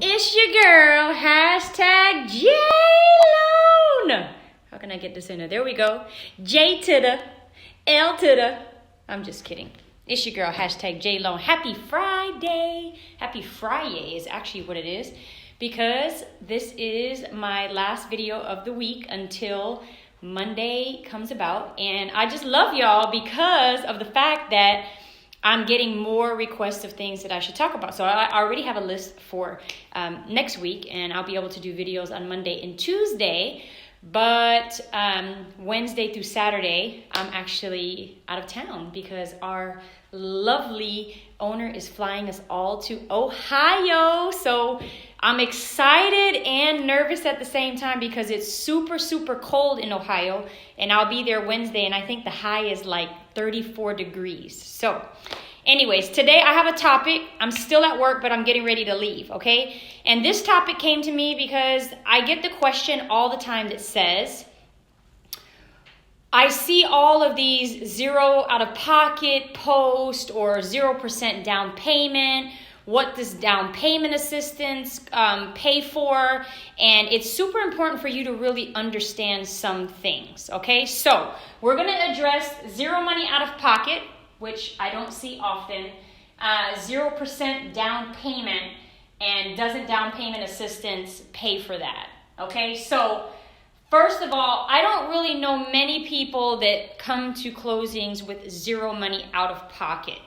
It's your girl, hashtag J-Lone. How can I get this in there? There we go. J to the L to the. I'm just kidding. It's your girl, hashtag J-Lone. Happy Friday. Happy Friday is actually what it is, because this is my last video of the week until Monday comes about. And I just love y'all because of the fact that I'm getting more requests of things that I should talk about. So I already have a list for next week, and I'll be able to do videos on Monday and Tuesday. But Wednesday through Saturday, I'm actually out of town because our lovely owner is flying us all to Ohio. So I'm excited and nervous at the same time because it's super, super cold in Ohio. And I'll be there Wednesday, and I think the high is like 34 degrees. So anyways, today I have a topic. I'm still at work, but I'm getting ready to leave, okay? And this topic came to me because I get the question all the time that says, I see all of these zero out-of-pocket posts or 0% down payment. What does down payment assistance pay for? And it's super important for you to really understand some things, okay? So we're going to address zero money out of pocket, which I don't see often, 0% down payment, and doesn't down payment assistance pay for that, okay? So first of all, I don't really know many people that come to closings with zero money out of pocket.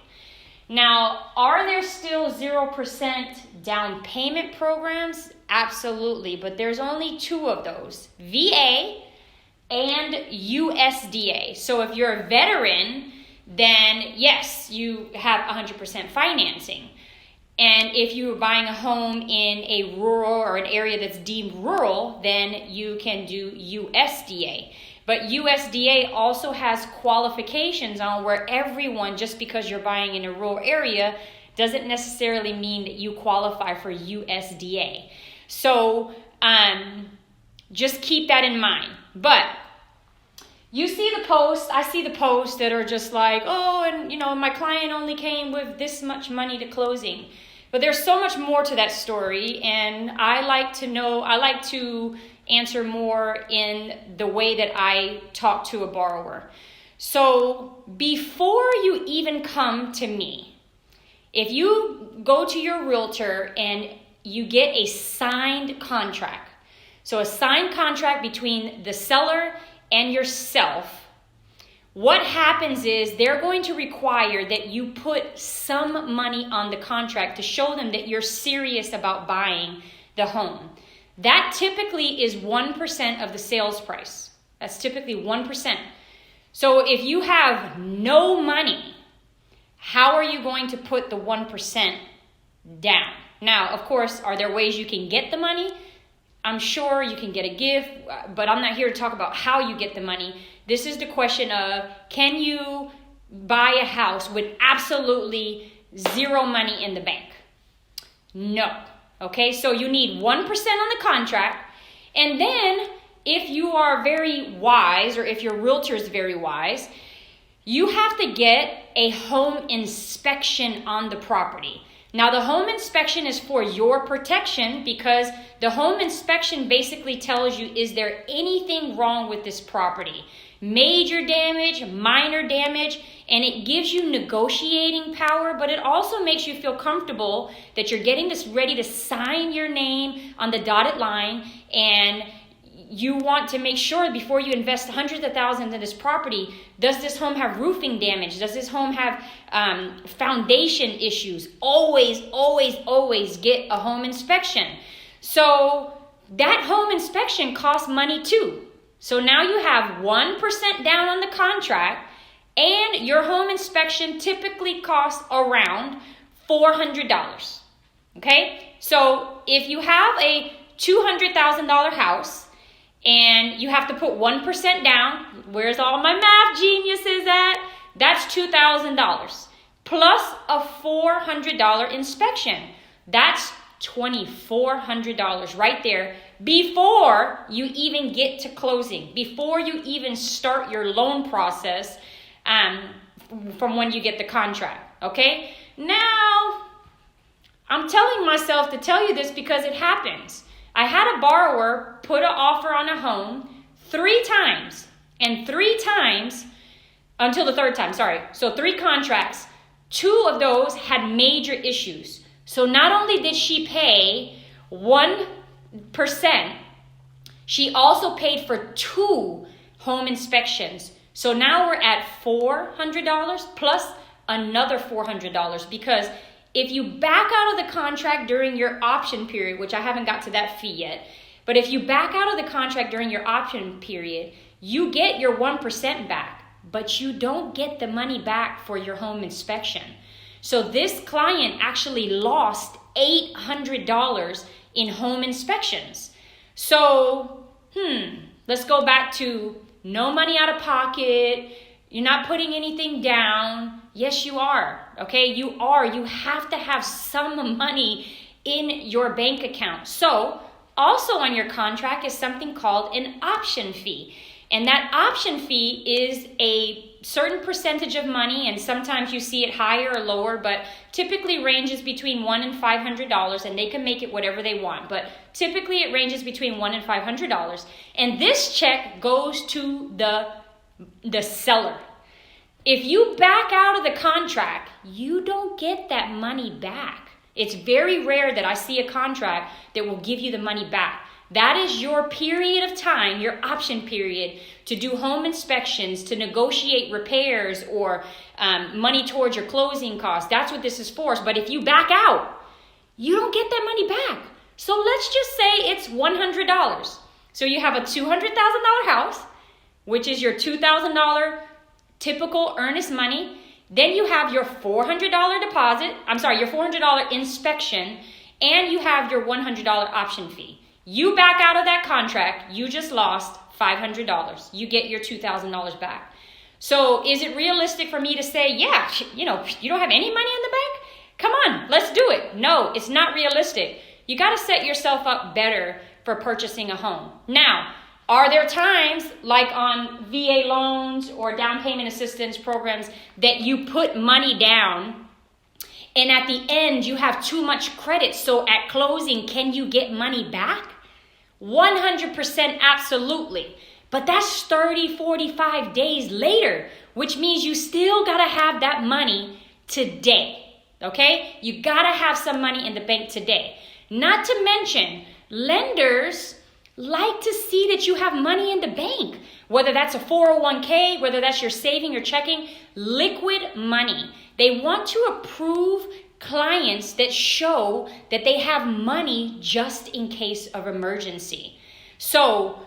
Now, are there still 0% down payment programs? Absolutely, but there's only two of those, VA and USDA. So if you're a veteran, then yes, you have 100% financing. And if you're buying a home in a rural or an area that's deemed rural, then you can do USDA. But USDA also has qualifications on where everyone, just because you're buying in a rural area, doesn't necessarily mean that you qualify for USDA. So just keep that in mind. But you see the posts, I see the posts that are just like, oh, and you know, my client only came with this much money to closing. But there's so much more to that story, and I like to answer more in the way that I talk to a borrower. So before you even come to me, if you go to your realtor and you get a signed contract, so a signed contract between the seller and yourself, what happens is they're going to require that you put some money on the contract to show them that you're serious about buying the home. That typically is 1% of the sales price. That's typically 1%. So if you have no money, how are you going to put the 1% down? Now, of course, are there ways you can get the money? I'm sure you can get a gift, but I'm not here to talk about how you get the money. This is the question of, can you buy a house with absolutely zero money in the bank? No. Okay, so you need 1% on the contract. And then if you are very wise, or if your realtor is very wise, you have to get a home inspection on the property. Now, the home inspection is for your protection because the home inspection basically tells you, is there anything wrong with this property? Major damage, minor damage, and it gives you negotiating power, but it also makes you feel comfortable that you're getting this ready to sign your name on the dotted line, and you want to make sure before you invest hundreds of thousands in this property, does this home have roofing damage? Does this home have foundation issues? Always, always, always get a home inspection. So that home inspection costs money too. So now you have 1% down on the contract, and your home inspection typically costs around $400. Okay? So if you have a $200,000 house and you have to put 1% down, where's all my math geniuses at? That's $2,000 plus a $400 inspection. That's $2,400 right there before you even get to closing, before you even start your loan process from when you get the contract, okay? Now, I'm I'm telling myself to tell you this because it happens. I had a borrower put an offer on a home 3 times, and 3 times until the 3rd time, sorry. So 3 contracts, 2 of those had major issues. So not only did she pay 1%, she also paid for 2 home inspections. So now we're at $400 plus another $400, because if you back out of the contract during your option period, which I haven't got to that fee yet, but if you back out of the contract during your option period, you get your 1% back, but you don't get the money back for your home inspection. So this client actually lost $800 in home inspections. So, let's go back to no money out of pocket. You're not putting anything down. Yes, you are. Okay, you are. You have to have some money in your bank account. So, also on your contract is something called an option fee. And that option fee is a certain percentage of money, and sometimes you see it higher or lower, but typically ranges between $100 and $500, and they can make it whatever they want. But typically it ranges between $100 and $500. And this check goes to the seller. If you back out of the contract, you don't get that money back. It's very rare that I see a contract that will give you the money back. That is your period of time, your option period, to do home inspections, to negotiate repairs or money towards your closing costs. That's what this is for. But if you back out, you don't get that money back. So let's just say it's $100. So you have a $200,000 house, which is your $2,000 typical earnest money. Then you have your $400 your $400 inspection, and you have your $100 option fee. You back out of that contract, you just lost $500. You get your $2,000 back. So is it realistic for me to say, yeah, you don't have any money in the bank? Come on, let's do it. No, it's not realistic. You got to set yourself up better for purchasing a home. Now, are there times like on VA loans or down payment assistance programs that you put money down and at the end you have too much credit, so at closing, can you get money back? 100% absolutely. But that's 30, 45 days later, which means you still got to have that money today. Okay? You got to have some money in the bank today. Not to mention, lenders like to see that you have money in the bank, whether that's a 401k, whether that's your saving or checking, liquid money. They want to approve clients that show that they have money just in case of emergency. So,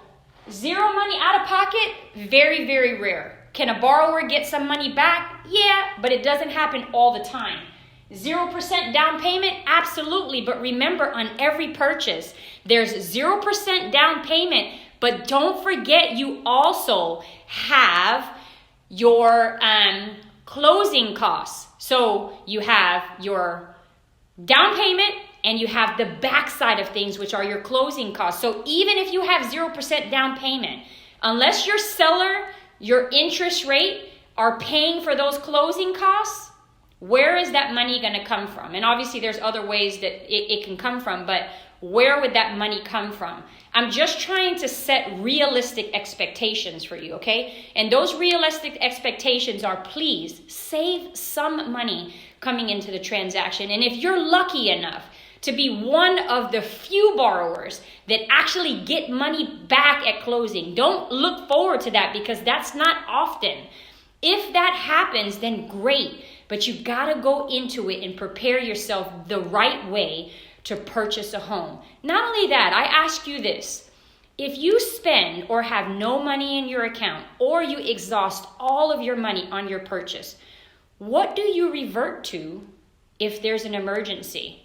zero money out of pocket, very, very rare. Can a borrower get some money back? Yeah, but it doesn't happen all the time. 0% down payment? Absolutely. But remember, on every purchase, there's 0% down payment. But don't forget, you also have your closing costs. So you have your down payment and you have the backside of things, which are your closing costs. So even if you have 0% down payment, unless your seller, your interest rate are paying for those closing costs, where is that money going to come from? And obviously there's other ways that it can come from, but where would that money come from? I'm just trying to set realistic expectations for you, okay? And those realistic expectations are, please save some money coming into the transaction. And if you're lucky enough to be one of the few borrowers that actually get money back at closing, don't look forward to that because that's not often. If that happens, then great. But you gotta go into it and prepare yourself the right way to purchase a home. Not only that, I ask you this. If you spend or have no money in your account, or you exhaust all of your money on your purchase, what do you revert to if there's an emergency?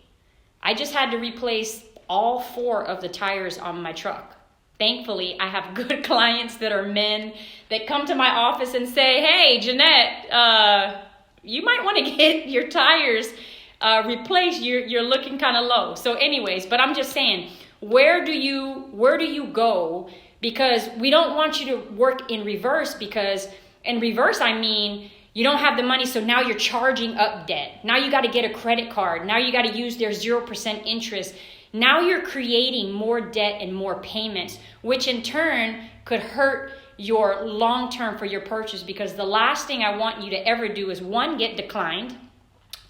I just had to replace all 4 of the tires on my truck. Thankfully, I have good clients that are men that come to my office and say, hey, Jeanette, you might want to get your tires replaced. You're looking kind of low. So anyways, but I'm just saying, where do you go? Because we don't want you to work in reverse, because in reverse, I mean, You don't have the money, so now you're charging up debt. Now you got to get a credit card. Now you got to use their 0% interest. Now you're creating more debt and more payments, which in turn could hurt your long term for your purchase, because the last thing I want you to ever do is 1, get declined,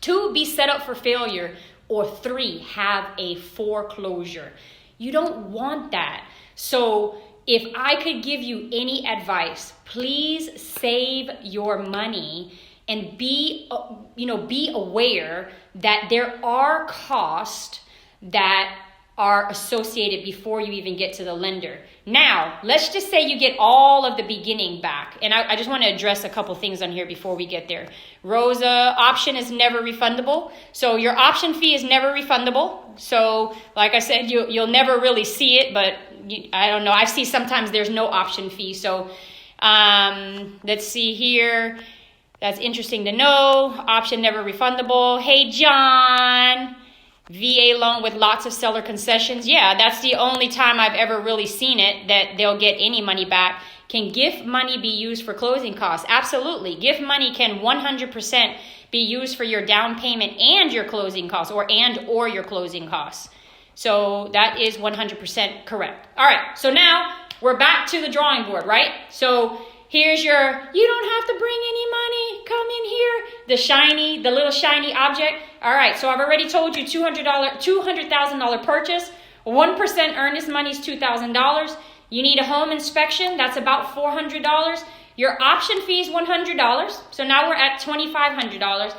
2, be set up for failure, or 3, have a foreclosure. You don't want that. So if I could give you any advice, please save your money and be aware that there are costs that are associated before you even get to the lender. Now, let's just say you get all of the beginning back. And I just want to address a couple things on here before we get there. Rosa, option is never refundable. So your option fee is never refundable. So like I said, you'll never really see it, but I don't know. I see sometimes there's no option fee. So let's see here. That's interesting to know. Option never refundable. Hey, John. VA loan with lots of seller concessions. Yeah, that's the only time I've ever really seen it, that they'll get any money back. Can gift money be used for closing costs? Absolutely. Gift money can 100% be used for your down payment and your closing costs, or your closing costs. So that is 100% correct. All right, so now we're back to the drawing board, right? So here's you don't have to bring any money, come in here, the little shiny object. All right, so I've already told you $200,000 purchase, 1% earnest money is $2,000. You need a home inspection, that's about $400. Your option fee is $100, so now we're at $2,500.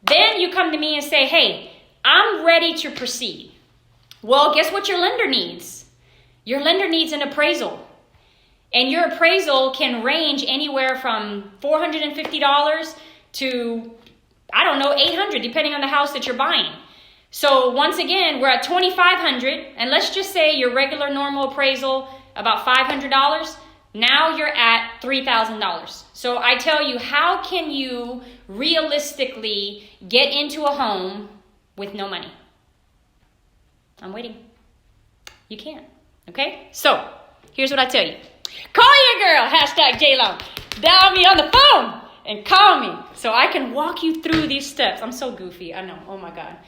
Then you come to me and say, hey, I'm ready to proceed. Well, guess what your lender needs? Your lender needs an appraisal. And your appraisal can range anywhere from $450 to, I don't know, $800, depending on the house that you're buying. So once again, we're at $2,500, and let's just say your regular normal appraisal, about $500. Now you're at $3,000. So I tell you, how can you realistically get into a home with no money? I'm waiting. You can't, okay? So here's what I tell you. Call your girl, #JLone. Dial me on the phone and call me so I can walk you through these steps. I'm so goofy, I know, oh my God.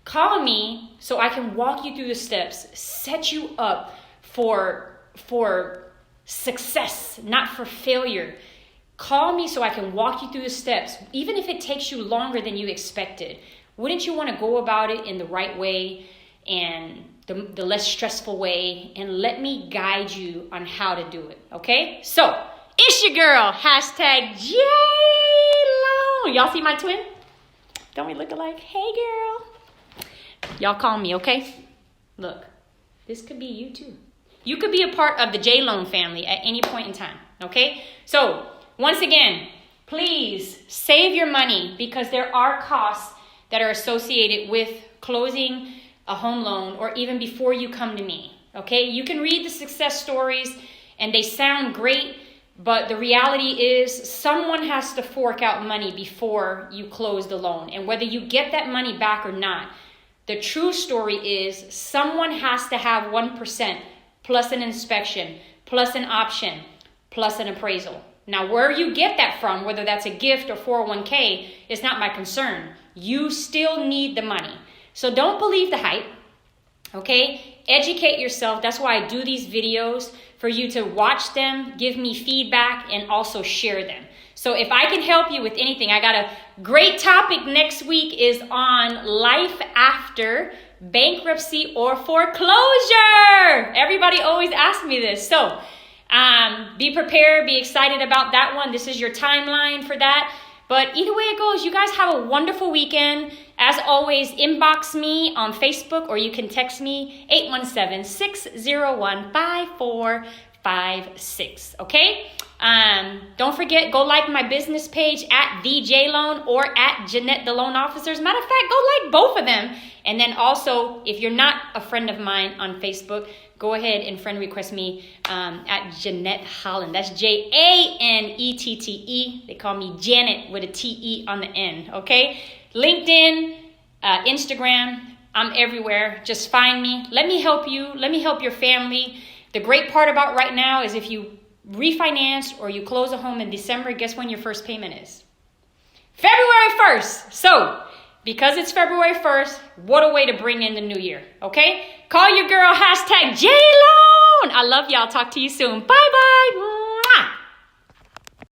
Call me so I can walk you through the steps, set you up for success, not for failure. Call me so I can walk you through the steps, even if it takes you longer than you expected. Wouldn't you want to go about it in the right way and the less stressful way, and let me guide you on how to do it, okay? So, it's your girl, #JLone. Y'all see my twin? Don't we look alike? Hey, girl. Y'all call me, okay? Look, this could be you too. You could be a part of the JLone family at any point in time, okay? So, once again, please save your money, because there are costs that are associated with closing a home loan, or even before you come to me, okay? You can read the success stories and they sound great, but the reality is someone has to fork out money before you close the loan. And whether you get that money back or not, the true story is someone has to have 1% plus an inspection, plus an option, plus an appraisal. Now, where you get that from, whether that's a gift or 401k, is not my concern. You still need the money. So don't believe the hype, okay? Educate yourself. That's why I do these videos, for you to watch them, give me feedback, and also share them. So if I can help you with anything, I got a great topic next week is on life after bankruptcy or foreclosure. Everybody always asks me this. So be prepared, be excited about that one. This is your timeline for that. But either way it goes, you guys have a wonderful weekend. As always, inbox me on Facebook, or you can text me 817-601-5456, okay? Don't forget, go like my business page at @JLone or at Jeanette the Loan Officers. Matter of fact, go like both of them. And then also, if you're not a friend of mine on Facebook, go ahead and friend request me at Jeanette Holland. That's JANETTE. They call me Janet with a TE on the end, okay? LinkedIn, Instagram, I'm everywhere. Just find me. Let me help you. Let me help your family. The great part about right now is if you refinance or you close a home in December, guess when your first payment is? February 1st. So, because it's February 1st, what a way to bring in the new year, okay? Call your girl, hashtag JLone. I love y'all. Talk to you soon. Bye-bye.